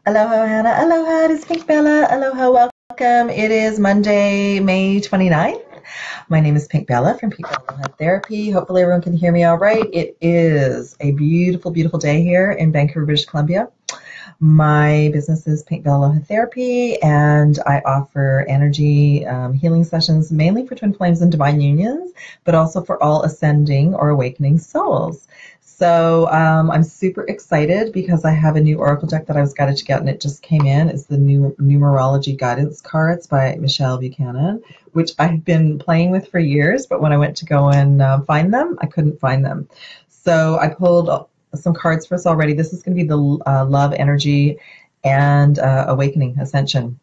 Aloha, Hannah. Aloha, it is Pink Bella. Aloha, welcome. It is Monday, May 29th. My name is Pink Bella from Pink Bella Aloha Therapy. Hopefully everyone can hear me all right. It is a beautiful, beautiful day here in Vancouver, British Columbia. My business is Pink Bella Aloha Therapy, and I offer energy healing sessions mainly for twin flames and divine unions, but also for all ascending or awakening souls. So I'm super excited because I have a new oracle deck that I was guided to get, and it just came in. It's the new numerology guidance cards by Michelle Buchanan, which I've been playing with for years, but when I went to go and find them, I couldn't find them. So I pulled some cards for us already. This is going to be the love, energy, and awakening ascension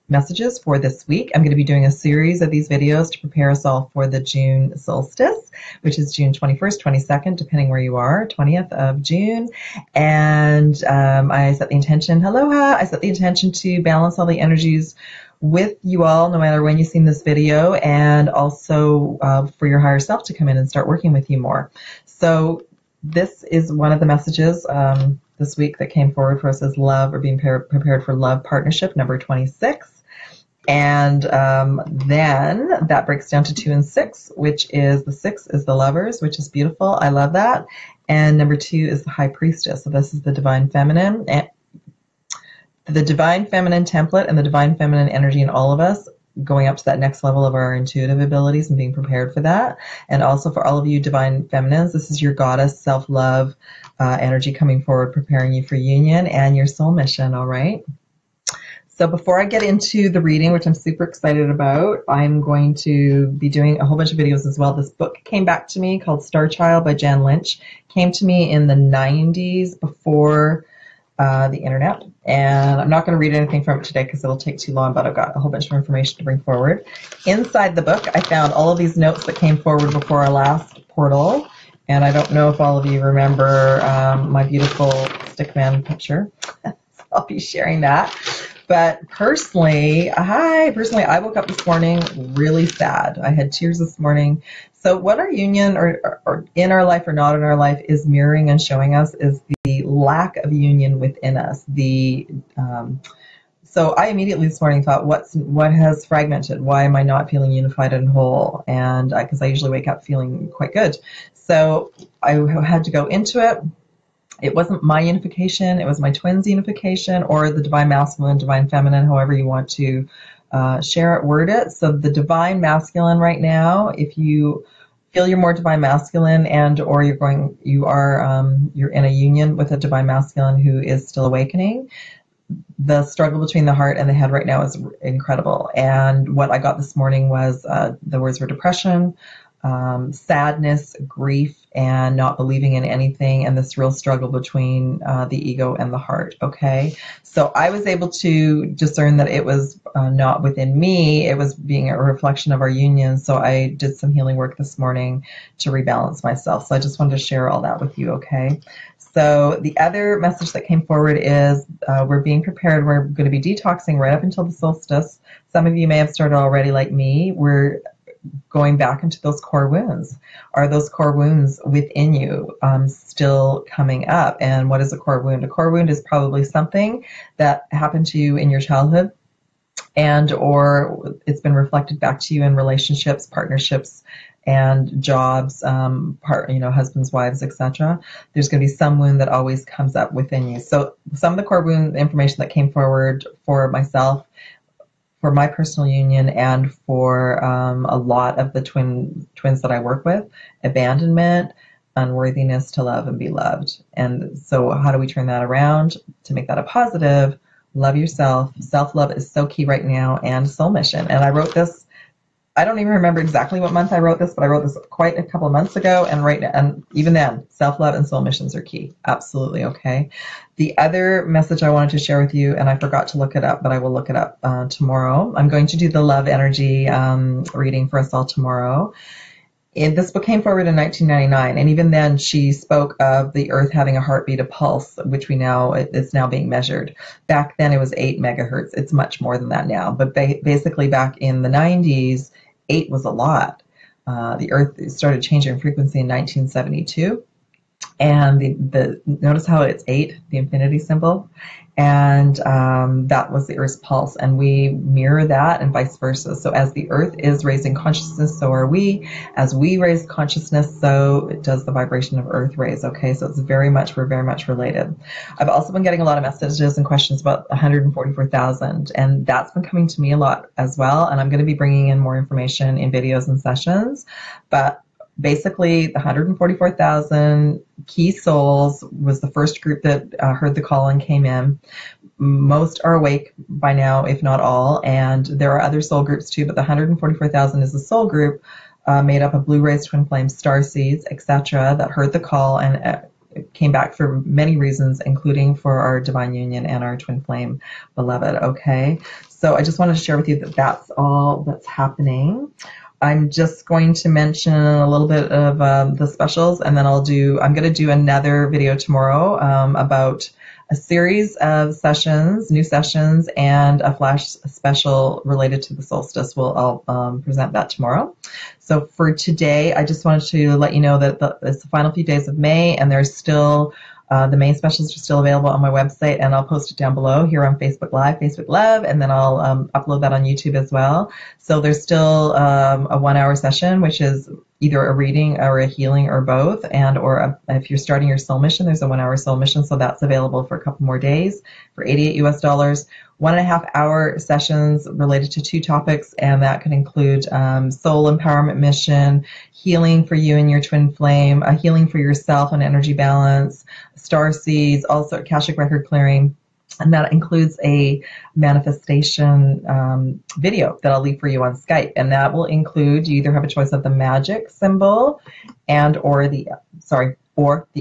messages for this week. I'm going to be doing a series of these videos to prepare us all for the June solstice, which is June 21st, 22nd, depending where you are, 20th of June. And I set the intention, aloha, I set the intention to balance all the energies with you all, no matter when you've seen this video, and also for your higher self to come in and start working with you more. So this is one of the messages this week that came forward for us as love, or being prepared for love partnership number 26. And then that breaks down to 2 and 6, which is the 6 is the lovers, which is beautiful. I love that. And number 2 is the high priestess. So this is the divine feminine, and the divine feminine template and the divine feminine energy in all of us, going up to that next level of our intuitive abilities and being prepared for that. And also for all of you divine feminines, this is your goddess self-love energy coming forward, preparing you for union and your soul mission. All right. So before I get into the reading, which I'm super excited about, I'm going to be doing a whole bunch of videos as well. This book came back to me called Star Child by Jan Lynch. Came to me in the 90s before the internet, and I'm not going to read anything from it today because it'll take too long, but I've got a whole bunch of information to bring forward. Inside the book, I found all of these notes that came forward before our last portal, and I don't know if all of you remember my beautiful stickman picture, so I'll be sharing that. But personally, I woke up this morning really sad. I had tears this morning. So what our union or in our life or not in our life is mirroring and showing us is the lack of union within us. So I immediately this morning thought, what has fragmented? Why am I not feeling unified and whole? And because I usually wake up feeling quite good. So I had to go into it. It wasn't my unification, it was my twins' unification, or the divine masculine, divine feminine, however you want to share it, word it. So the divine masculine right now, if you feel you're more divine masculine and or you're in a union with a divine masculine who is still awakening, the struggle between the heart and the head right now is incredible. And what I got this morning was the words were depression, sadness, grief, and not believing in anything, and this real struggle between the ego and the heart. Okay, so I was able to discern that it was not within me, it was being a reflection of our union. So I did some healing work this morning to rebalance myself. So I just wanted to share all that with you. Okay, so the other message that came forward is we're being prepared. We're going to be detoxing right up until the solstice. Some of you may have started already, like me. We're going back into those core wounds. Are those core wounds within you still coming up? And what is a core wound? A core wound is probably something that happened to you in your childhood, and or it's been reflected back to you in relationships, partnerships, and jobs, husbands, wives, etc. There's going to be some wound that always comes up within you. So some of the core wound information that came forward for myself, for my personal union, and for a lot of the twins that I work with, abandonment, unworthiness to love and be loved. And so how do we turn that around to make that a positive? Love yourself. Self-love is so key right now, and soul mission. And I wrote this, I don't even remember exactly what month I wrote this, but I wrote this quite a couple of months ago. And right now, and even then, self-love and soul missions are key. Absolutely. Okay. The other message I wanted to share with you, and I forgot to look it up, but I will look it up tomorrow. I'm going to do the love energy reading for us all tomorrow. This book came forward in 1999, and even then she spoke of the earth having a heartbeat, a pulse, which it's now being measured. Back then it was 8 megahertz. It's much more than that now, but basically back in the 90s, 8 was a lot. The earth started changing frequency in 1972. And notice how it's 8, the infinity symbol, and that was the Earth's pulse, and we mirror that and vice versa. So as the Earth is raising consciousness, so are we. As we raise consciousness, so does the vibration of Earth raise. Okay, so we're very much related. I've also been getting a lot of messages and questions about 144,000, and that's been coming to me a lot as well. And I'm going to be bringing in more information in videos and sessions, but basically, the 144,000 key souls was the first group that heard the call and came in. Most are awake by now, if not all, and there are other soul groups too, but the 144,000 is a soul group made up of blue rays, twin flames, star seeds, etc., that heard the call and came back for many reasons, including for our divine union and our twin flame beloved. Okay, so I just wanted to share with you that that's all that's happening. I'm just going to mention a little bit of the specials, and then I'm going to do another video tomorrow about a series of sessions, new sessions, and a flash special related to the solstice. I'll present that tomorrow. So for today, I just wanted to let you know that it's the final few days of May, and there's still the main specials are still available on my website, and I'll post it down below here on Facebook Live, Facebook Love, and then I'll upload that on YouTube as well. So there's still a 1-hour session, which is either a reading or a healing or both, or if you're starting your soul mission, there's a 1-hour soul mission, so that's available for a couple more days for $88 US. 1.5-hour sessions related to 2 topics, and that could include soul empowerment mission, healing for you and your twin flame, a healing for yourself and energy balance, star seeds, also Akashic record clearing, and that includes a manifestation video that I'll leave for you on Skype, and that will include, you either have a choice of the magic symbol or the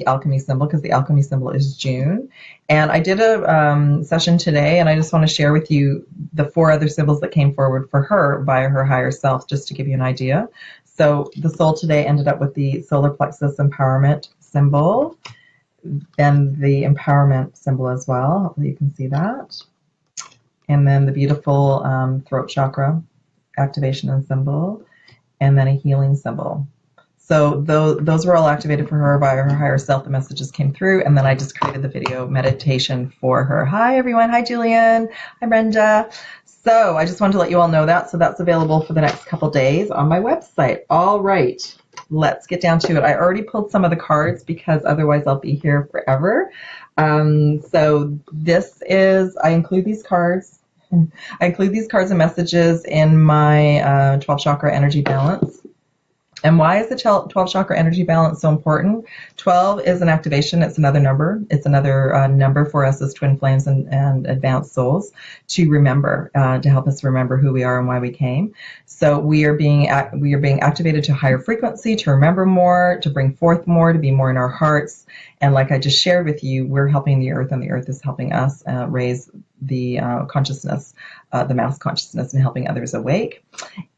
alchemy symbol, because the alchemy symbol is June. And I did a session today, and I just want to share with you the 4 other symbols that came forward for her via her higher self, just to give you an idea. So the soul today ended up with the solar plexus empowerment symbol, then the empowerment symbol as well. Hopefully you can see that. And then the beautiful throat chakra activation and symbol, and then a healing symbol. So those were all activated for her by her higher self. The messages came through, and then I just created the video meditation for her. Hi, everyone. Hi, Julian. Hi, Brenda. So I just wanted to let you all know that. So that's available for the next couple days on my website. All right, let's get down to it. I already pulled some of the cards because otherwise I'll be here forever. So this is, I include these cards. I include these cards and messages in my 12 chakra energy balance. And why is the 12 chakra energy balance so important? 12 is an activation. It's another number. It's another number for us as twin flames and advanced souls to remember, to help us remember who we are and why we came. So we are being activated to higher frequency, to remember more, to bring forth more, to be more in our hearts. And like I just shared with you, we're helping the earth, and the earth is helping us raise the consciousness, the mass consciousness, and helping others awake.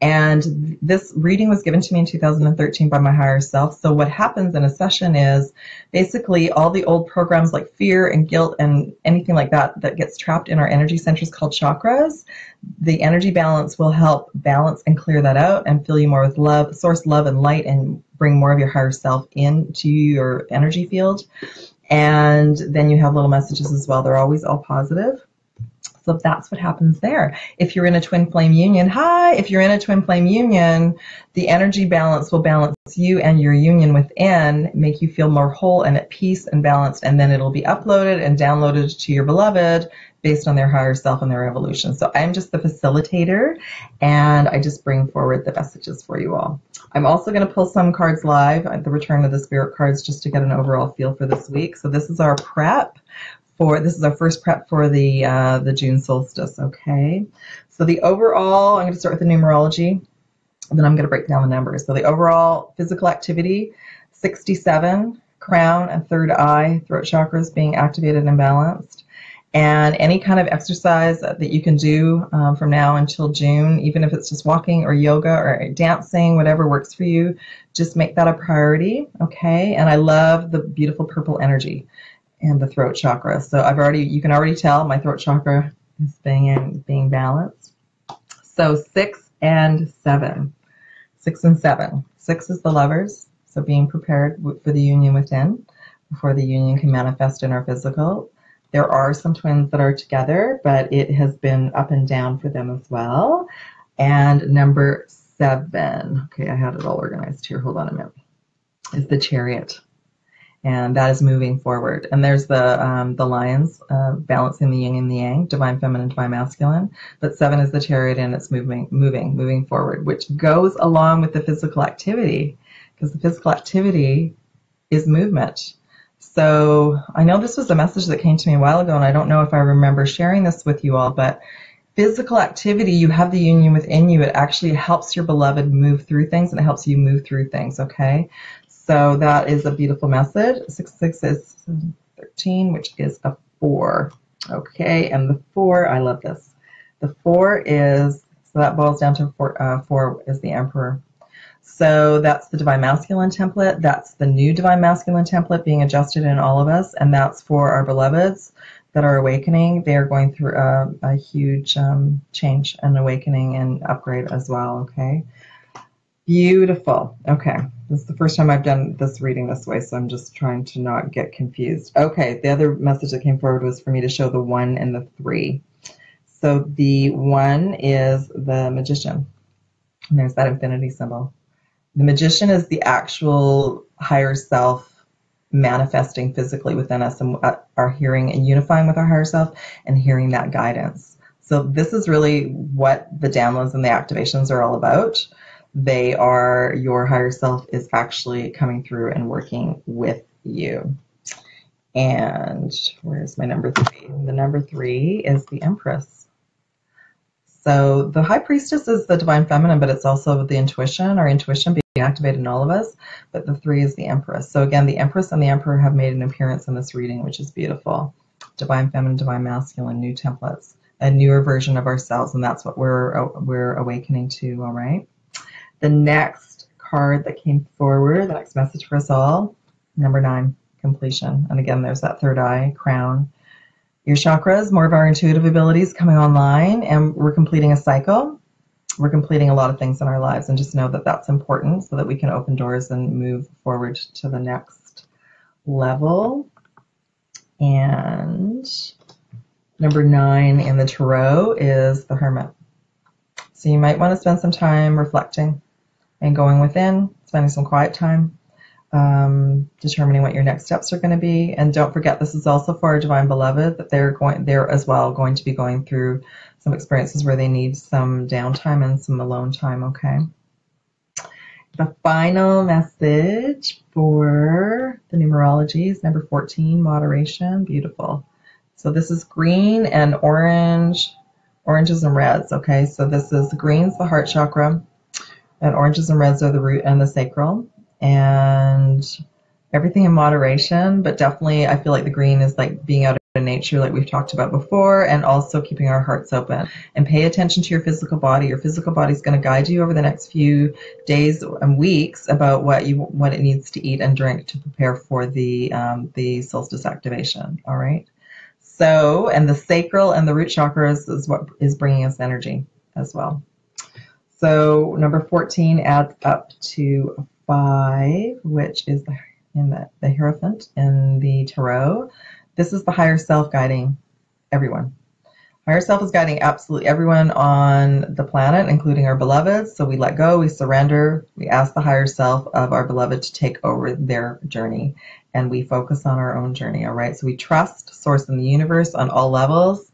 And this reading was given to me in 2013 by my higher self. So what happens in a session is basically all the old programs like fear and guilt and anything like that that gets trapped in our energy centers called chakras. The energy balance will help balance and clear that out and fill you more with love, source love and light, and bring more of your higher self into your energy field. And then you have little messages as well. They're always all positive. So that's what happens there. If you're in a twin flame union, if you're in a twin flame union, the energy balance will balance you and your union within, make you feel more whole and at peace and balanced, and then it'll be uploaded and downloaded to your beloved based on their higher self and their evolution. So I'm just the facilitator, and I just bring forward the messages for you all. I'm also going to pull some cards live at the return of the spirit cards just to get an overall feel for this week. So this is our prep. This is our first prep for the June solstice, okay? So the overall, I'm going to start with the numerology, and then I'm going to break down the numbers. So the overall physical activity, 67, crown and third eye, throat chakras being activated and balanced. And any kind of exercise that you can do from now until June, even if it's just walking or yoga or dancing, whatever works for you, just make that a priority, okay? And I love the beautiful purple energy and the throat chakra. So you can already tell my throat chakra is being balanced. So 6 and 7. 6 and 7. 6 is the lovers, so being prepared for the union within. before the union can manifest in our physical. There are some twins that are together, but it has been up and down for them as well. And number 7, okay, I had it all organized here, hold on a minute, is the Chariot. And that is moving forward. And there's the lions balancing the yin and the yang, divine feminine, divine masculine. But 7 is the Chariot, and it's moving forward, which goes along with the physical activity, because the physical activity is movement. So I know this was a message that came to me a while ago, and I don't know if I remember sharing this with you all, but physical activity, you have the union within you. It actually helps your beloved move through things, and it helps you move through things, okay? So that is a beautiful message. 6 is 13, which is a 4. Okay, and the 4, I love this. The 4 is, so that boils down to 4 is the Emperor. So that's the divine masculine template. That's the new divine masculine template being adjusted in all of us, and that's for our beloveds that are awakening. They are going through a huge change and awakening and upgrade as well, okay? Beautiful. Okay, this is the first time I've done this reading this way, so I'm just trying to not get confused. Okay, the other message that came forward was for me to show the 1 and the 3. So the 1 is the Magician, and there's that infinity symbol. The Magician is the actual higher self manifesting physically within us, and are hearing and unifying with our higher self and hearing that guidance. So this is really what the downloads and the activations are all about. They are, your higher self is actually coming through and working with you. And where's my number 3? The number 3 is the Empress. So the High Priestess is the divine feminine, but it's also the intuition, our intuition being activated in all of us. But the 3 is the Empress. So again, the Empress and the Emperor have made an appearance in this reading, which is beautiful. Divine feminine, divine masculine, new templates, a newer version of ourselves, and that's what we're awakening to, all right? The next card that came forward, the next message for us all, number 9, completion. And again, there's that third eye, crown. Your chakras, more of our intuitive abilities coming online, and we're completing a cycle. We're completing a lot of things in our lives, and just know that that's important so that we can open doors and move forward to the next level. And number 9 in the tarot is the Hermit. So you might want to spend some time reflecting and going within, spending some quiet time, determining what your next steps are going to be. And don't forget, this is also for our divine beloved, that they're as well going to be going through some experiences where they need some downtime and some alone time, okay? The final message for the numerology is number 14, moderation. Beautiful. So this is green and orange, oranges and reds, okay? So this is green's the heart chakra, and oranges and reds are the root and the sacral, and everything in moderation. But definitely I feel like the green is like being out in nature, like we've talked about before, and also keeping our hearts open. And pay attention to your physical body. Your physical body is going to guide you over the next few days and weeks about what it needs to eat and drink to prepare for the solstice activation, all right? So, and the sacral and the root chakras is what is bringing us energy as well. So number 14 adds up to 5, which is the Hierophant in the tarot. This is the higher self guiding everyone. Higher self is guiding absolutely everyone on the planet, including our beloveds. So we let go, we surrender, we ask the higher self of our beloved to take over their journey, and we focus on our own journey, all right? So we trust Source in the universe on all levels.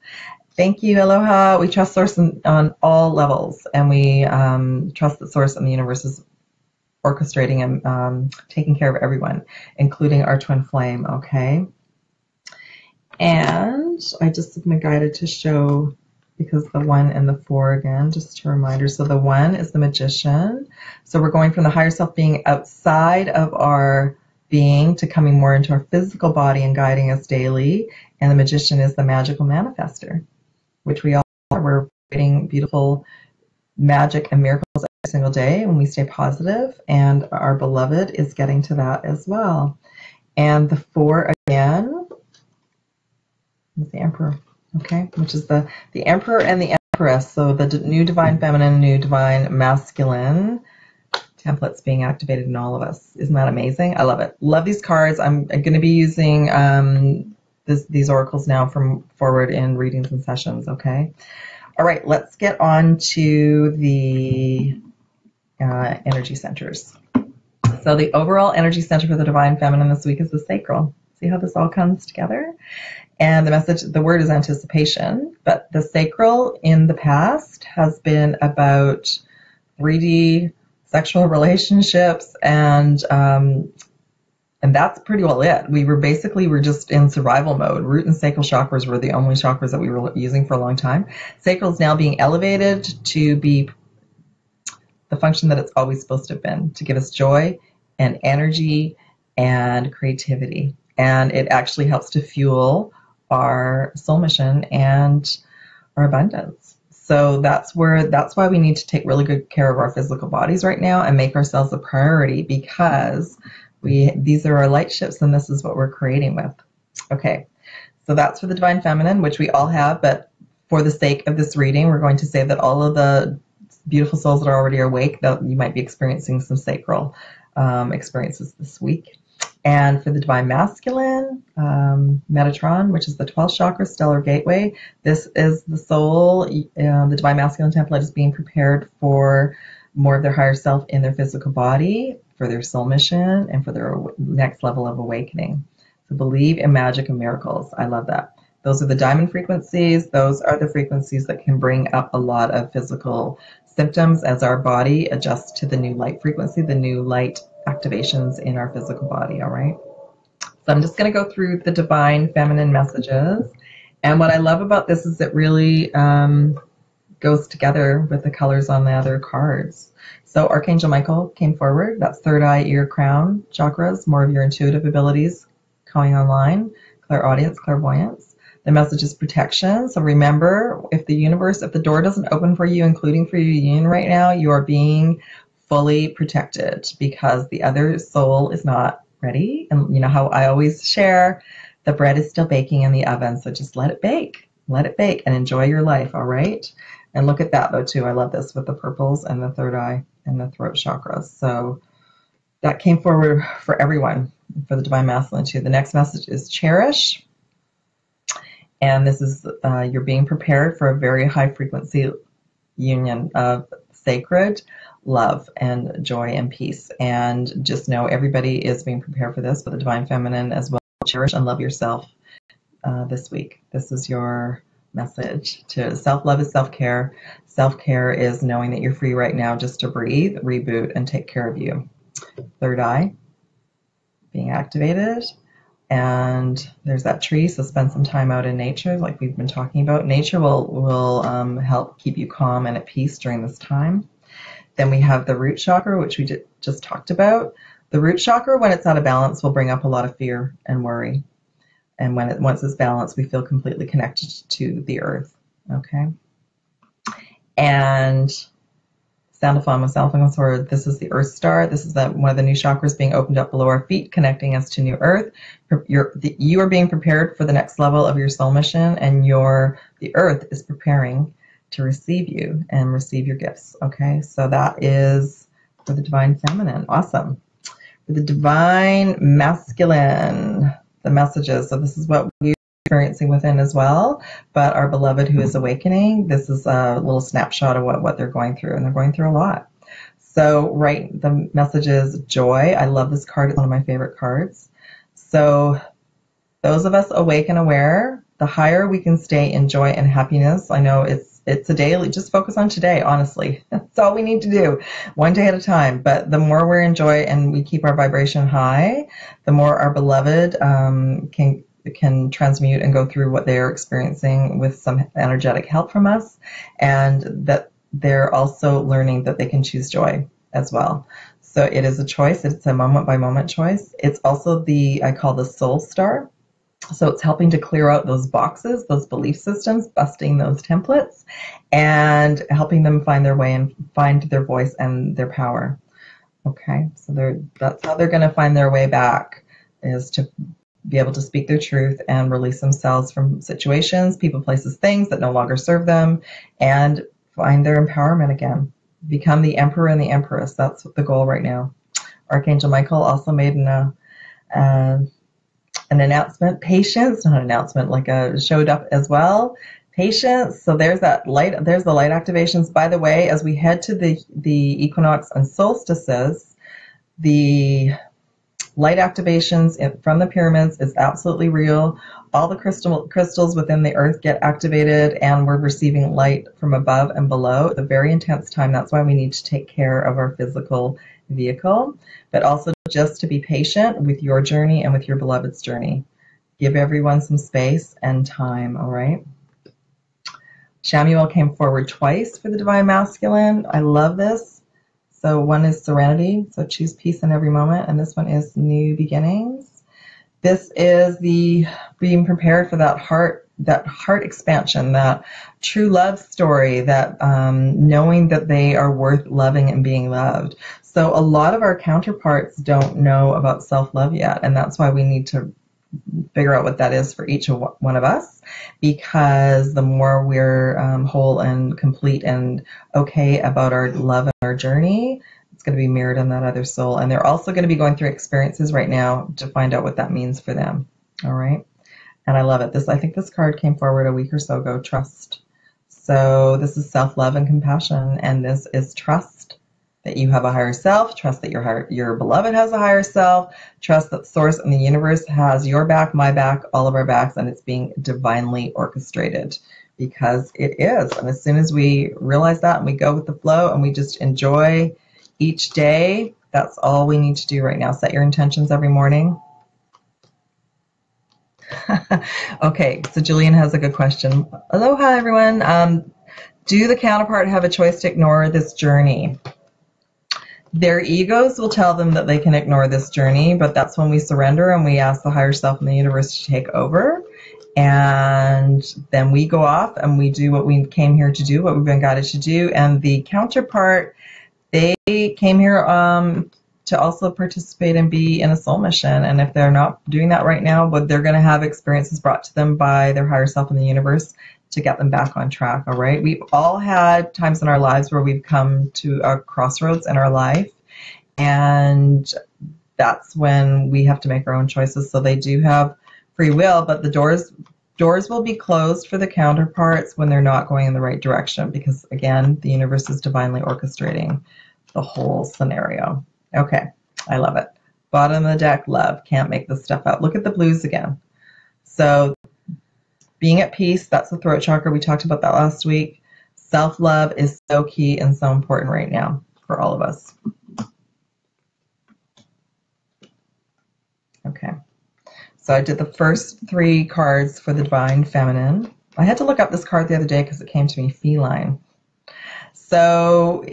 Thank you, Aloha. We trust Source on all levels, and we trust that Source in the universe is orchestrating and taking care of everyone, including our twin flame, okay? And I just have been guided to show, because the 1 and the 4 again, just a reminder. So the 1 is the Magician. So we're going from the higher self being outside of our being to coming more into our physical body and guiding us daily. And the Magician is the magical manifester, which we all are. We're creating beautiful magic and miracles every single day when we stay positive, and our beloved is getting to that as well. And the 4 again is the Emperor, okay, which is the Emperor and the Empress. So the new divine feminine, new divine masculine templates being activated in all of us. Isn't that amazing? I love it. Love these cards. I'm going to be using these oracles now from forward in readings and sessions, okay? All right, let's get on to the energy centers. So the overall energy center for the Divine Feminine this week is the sacral. See how this all comes together? And the message, the word is anticipation, but the sacral in the past has been about 3D sexual relationships, and that's pretty well it. We were just in survival mode. Root and sacral chakras were the only chakras that we were using for a long time. Sacral is now being elevated to be the function that it's always supposed to have been, to give us joy and energy and creativity. And it actually helps to fuel our soul mission and our abundance. So that's why we need to take really good care of our physical bodies right now and make ourselves a priority, because these are our light ships and this is what we're creating with. Okay, so that's for the Divine Feminine, which we all have, but for the sake of this reading, we're going to say that all of the beautiful souls that are already awake, that you might be experiencing some sacral experiences this week. And for the Divine Masculine, Metatron, which is the 12th chakra, stellar gateway, this is the soul. The Divine Masculine template is being prepared for more of their higher self in their physical body, for their soul mission, and for their next level of awakening. So believe in magic and miracles. I love that. Those are the diamond frequencies. Those are the frequencies that can bring up a lot of physical symptoms as our body adjusts to the new light frequency, the new light activations in our physical body, all right? So I'm just going to go through the Divine Feminine messages. And what I love about this is it really goes together with the colors on the other cards. So Archangel Michael came forward. That's third eye, ear, crown chakras, more of your intuitive abilities coming online, clairaudience, clairvoyance. The message is protection. So remember, if the door doesn't open for you, including for your union right now, you are being fully protected because the other soul is not ready. And you know how I always share, the bread is still baking in the oven. So just let it bake and enjoy your life. All right. And look at that though too. I love this with the purples and the third eye and the throat chakras. So that came forward for everyone, for the Divine Masculine too. The next message is cherish. And this is, you're being prepared for a very high frequency union of sacred love and joy and peace. And just know everybody is being prepared for this, but the Divine Feminine as well. Cherish and love yourself this week. This is your message. To self-love is self-care. Self-care is knowing that you're free right now just to breathe, reboot, and take care of you. Third eye being activated. And there's that tree, so spend some time out in nature like we've been talking about. Nature will help keep you calm and at peace during this time. Then we have the root chakra, which we just talked about. The root chakra, when it's out of balance, will bring up a lot of fear and worry. And once it's balanced, we feel completely connected to the earth. Okay? And sound of Fama, Sword, this is the Earth Star. This is one of the new chakras being opened up below our feet, connecting us to new Earth. You are being prepared for the next level of your soul mission, and the Earth is preparing to receive you and receive your gifts. Okay, so that is for the Divine Feminine. Awesome. For the Divine Masculine, the messages. So this is what we're experiencing within as well, but our beloved who is awakening, this is a little snapshot of what they're going through, and they're going through a lot. So the message is joy. I love this card. It's one of my favorite cards. So those of us awake and aware, the higher we can stay in joy and happiness. I know it's a daily, just focus on today, honestly. That's all we need to do, one day at a time. But the more we're in joy and we keep our vibration high, the more our beloved can transmute and go through what they're experiencing with some energetic help from us, and that they're also learning that they can choose joy as well. So it is a choice. It's a moment by moment choice. It's also I call the soul star. So it's helping to clear out those boxes, those belief systems, busting those templates, and helping them find their way and find their voice and their power. Okay, so that's how they're going to find their way back, is to be able to speak their truth and release themselves from situations, people, places, things that no longer serve them, and find their empowerment again. become the emperor and the empress. That's the goal right now. Archangel Michael also made an announcement. Patience, not an announcement, like showed up as well. Patience. So there's that light. There's the light activations. By the way, as we head to the equinox and solstices, the light activations from the pyramids is absolutely real. All the crystals within the earth get activated, and we're receiving light from above and below. It's a very intense time. That's why we need to take care of our physical vehicle, but also just to be patient with your journey and with your beloved's journey. Give everyone some space and time, all right? Shamuel came forward twice for the Divine Masculine. I love this. So one is serenity, so choose peace in every moment, and this one is new beginnings. This is the being prepared for that heart expansion, that true love story, that knowing that they are worth loving and being loved. So a lot of our counterparts don't know about self-love yet, and that's why we need to figure out what that is for each one of us, because the more we're whole and complete and okay about our love and our journey, it's going to be mirrored in that other soul. And they're also going to be going through experiences right now to find out what that means for them. All right. And I love it. I think this card came forward a week or so ago, trust. So this is self-love and compassion, and this is trust that you have a higher self, trust that your beloved has a higher self, trust that source and the universe has your back, my back, all of our backs, and it's being divinely orchestrated, because it is. And as soon as we realize that and we go with the flow and we just enjoy each day, that's all we need to do right now. Set your intentions every morning. Okay, so Julian has a good question. Aloha, everyone. Do the counterpart have a choice to ignore this journey? Their egos will tell them that they can ignore this journey, but that's when we surrender and we ask the higher self in the universe to take over. And then we go off and we do what we came here to do, what we've been guided to do. And the counterpart, they came here to also participate and be in a soul mission. And if they're not doing that right now, but they're going to have experiences brought to them by their higher self in the universe to get them back on track, all right? We've all had times in our lives where we've come to a crossroads in our life, and that's when we have to make our own choices. So they do have free will, but the doors will be closed for the counterparts when they're not going in the right direction, because, again, the universe is divinely orchestrating the whole scenario. Okay, I love it. Bottom of the deck, love. Can't make this stuff out. Look at the blues again. So being at peace, that's the throat chakra. We talked about that last week. Self-love is so key and so important right now for all of us. Okay. So I did the first 3 cards for the Divine Feminine. I had to look up this card the other day because it came to me feline. So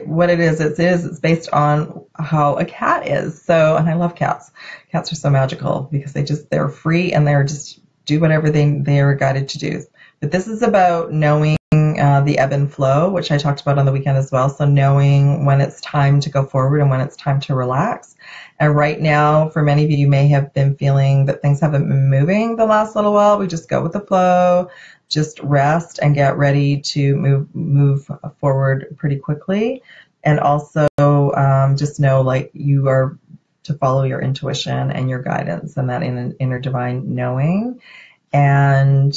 what it is, it's based on how a cat is. So, and I love cats. Cats are so magical because they're free and they're just do whatever they are guided to do. But this is about knowing the ebb and flow, which I talked about on the weekend as well. So knowing when it's time to go forward and when it's time to relax. And right now, for many of you, you may have been feeling that things haven't been moving the last little while. We just go with the flow, just rest and get ready to move forward pretty quickly. And also just know, like, you are to follow your intuition and your guidance and that inner divine knowing. And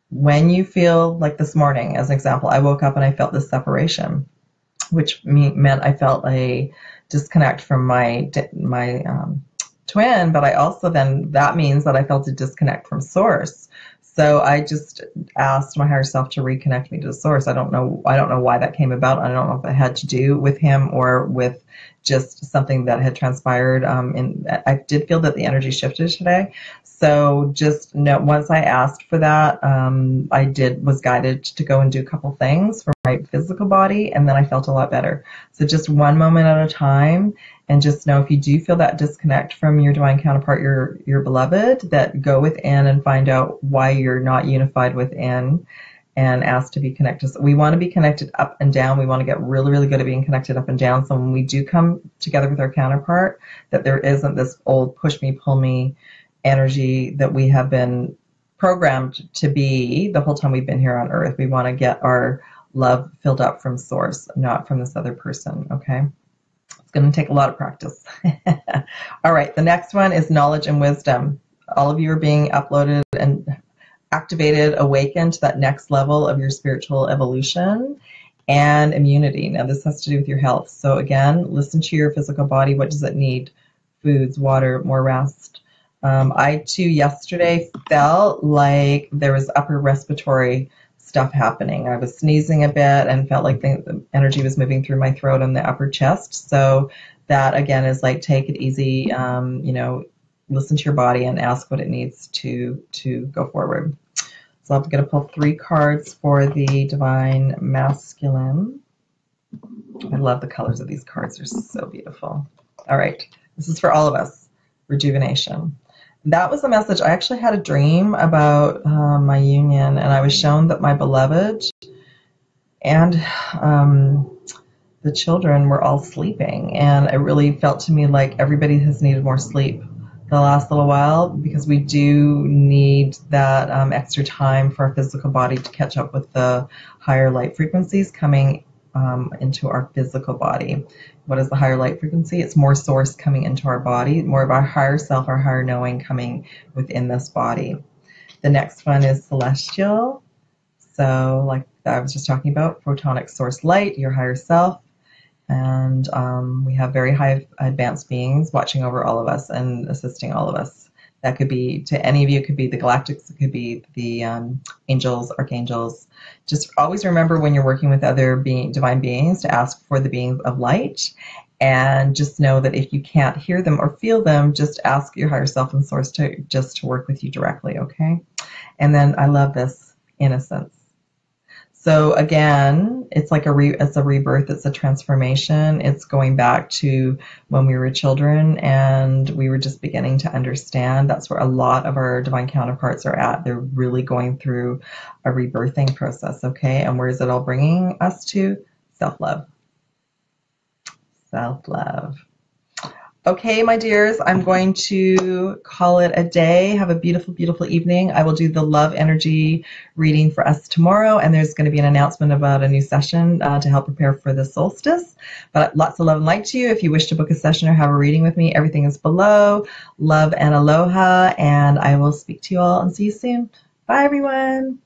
when you feel like this morning, as an example, I woke up and I felt this separation, which meant I felt a disconnect from my twin, but I also then, that means that I felt a disconnect from source. So I just asked my higher self to reconnect me to the source. I don't know why that came about. I don't know if it had to do with him or with just something that had transpired. I did feel that the energy shifted today. So just know, once I asked for that, I was guided to go and do a couple things for my physical body, and then I felt a lot better. So just one moment at a time, and just know if you do feel that disconnect from your divine counterpart, your beloved, that go within and find out why you're not unified within, and ask to be connected. So we want to be connected up and down. We want to get really, really good at being connected up and down. So when we do come together with our counterpart, that there isn't this old push me, pull me energy that we have been programmed to be the whole time we've been here on Earth. We want to get our love filled up from source, not from this other person, okay? It's going to take a lot of practice. All right, the next one is knowledge and wisdom. All of you are being uploaded and activated, awakened to that next level of your spiritual evolution and immunity. Now, this has to do with your health. So again, listen to your physical body. What does it need? Foods, water, more rest. I, too, yesterday felt like there was upper respiratory stuff happening. I was sneezing a bit and felt like the energy was moving through my throat and the upper chest. So that, again, is like, take it easy, you know, listen to your body and ask what it needs to go forward. So I'm going to pull 3 cards for the Divine Masculine. I love the colors of these cards. They're so beautiful. All right. This is for all of us. Rejuvenation. That was the message. I actually had a dream about my union, and I was shown that my beloved and the children were all sleeping. And it really felt to me like everybody has needed more sleep the last little while, because we do need that extra time for our physical body to catch up with the higher light frequencies coming into our physical body. What is the higher light frequency? It's more source coming into our body, more of our higher self, our higher knowing coming within this body. The next one is celestial. So like I was just talking about, photonic source light, your higher self. And we have very high advanced beings watching over all of us and assisting all of us. That could be, to any of you, it could be the galactics, it could be the angels, archangels. Just always remember when you're working with other divine beings to ask for the beings of light. And just know that if you can't hear them or feel them, just ask your higher self and source to work with you directly, okay? And then I love this, innocence. So again, it's like it's a rebirth, it's a transformation. It's going back to when we were children and we were just beginning to understand. That's where a lot of our divine counterparts are at. They're really going through a rebirthing process, okay? And where is it all bringing us to? Self-love. Self-love. Okay, my dears, I'm going to call it a day. Have a beautiful, beautiful evening. I will do the love energy reading for us tomorrow, and there's going to be an announcement about a new session to help prepare for the solstice. But lots of love and light to you. If you wish to book a session or have a reading with me, everything is below. Love and aloha, and I will speak to you all and see you soon. Bye, everyone.